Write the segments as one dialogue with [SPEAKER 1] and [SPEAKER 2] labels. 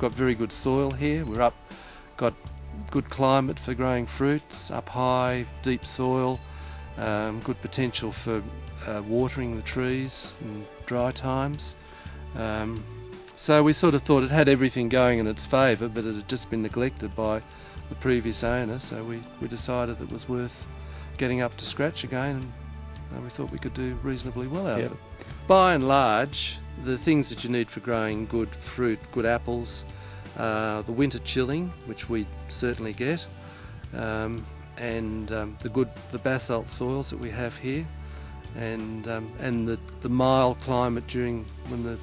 [SPEAKER 1] got very good soil here. Got good climate for growing fruits, up high, deep soil, good potential for watering the trees in dry times. So we sort of thought it had everything going in its favour, but it had just been neglected by the previous owner, so we decided it was worth getting up to scratch again, and we thought we could do reasonably well out of it. By and large, the things that you need for growing good fruit, good apples, the winter chilling, which we certainly get, and the basalt soils that we have here, and the mild climate during when the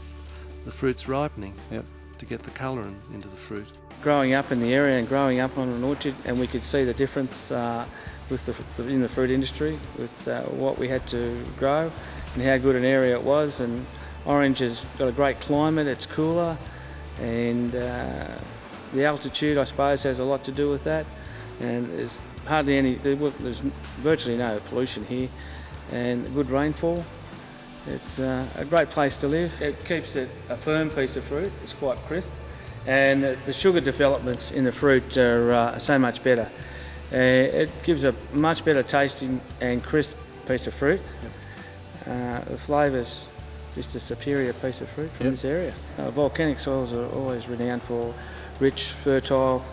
[SPEAKER 1] fruit's ripening, to get the colour into the fruit.
[SPEAKER 2] Growing up in the area and growing up on an orchard, and we could see the difference in the fruit industry with what we had to grow and how good an area it was. And Orange has got a great climate, it's cooler, and the altitude, I suppose, has a lot to do with that. And there's there's virtually no pollution here, and good rainfall. It's a great place to live. It keeps it a firm piece of fruit. It's quite crisp, and the sugar developments in the fruit are so much better. It gives a much better tasting and crisp piece of fruit. The flavour's just a superior piece of fruit from this area. Volcanic soils are always renowned for rich, fertile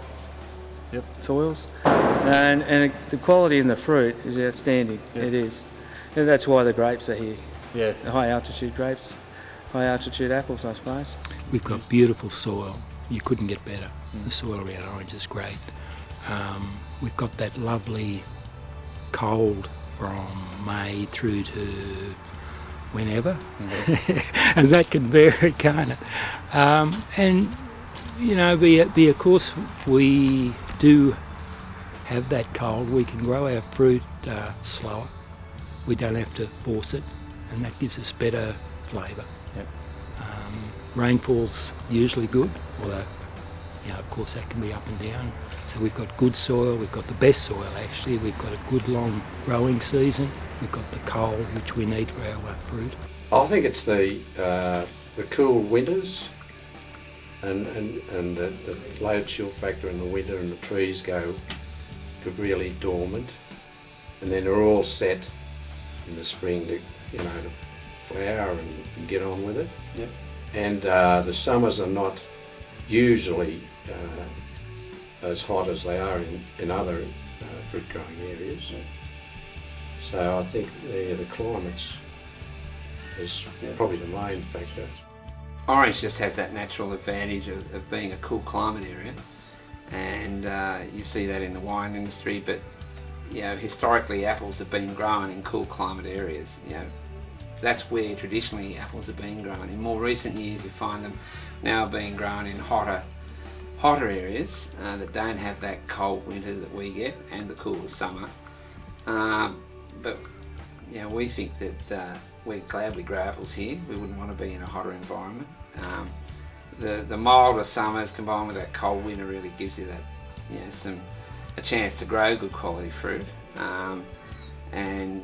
[SPEAKER 2] soils, and the quality in the fruit is outstanding. It is, and that's why the grapes are here. The high altitude grapes, high altitude apples, I suppose.
[SPEAKER 3] We've got beautiful soil. You couldn't get better. The soil around Orange is great. We've got that lovely cold from May through to whenever, and that can vary, can't it? And you know, of course we do have that cold. We can grow our fruit slower. We don't have to force it, and that gives us better flavour. Rainfall's usually good, although of course that can be up and down. So we've got good soil, we've got the best soil actually, we've got a good long growing season, we've got the cold which we need for our fruit.
[SPEAKER 4] I think it's the cool winters and the low chill factor in the winter, and the trees go really dormant, and then they're all set in the spring to flower and get on with it. And the summers are not usually as hot as they are in other fruit growing areas. So I think the climate's is probably the main factor.
[SPEAKER 5] Orange just has that natural advantage of being a cool climate area, and you see that in the wine industry, but historically apples have been grown in cool climate areas. That's where traditionally apples have been grown. In more recent years you find them now being grown in hotter areas that don't have that cold winter that we get and the cooler summer. But we think that we're glad we grow apples here. We wouldn't want to be in a hotter environment. The milder summers combined with that cold winter really gives you that a chance to grow good quality fruit, and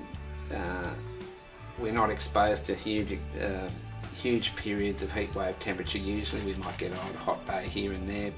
[SPEAKER 5] we're not exposed to huge periods of heat wave temperature. Usually we might get on a hot day here and there.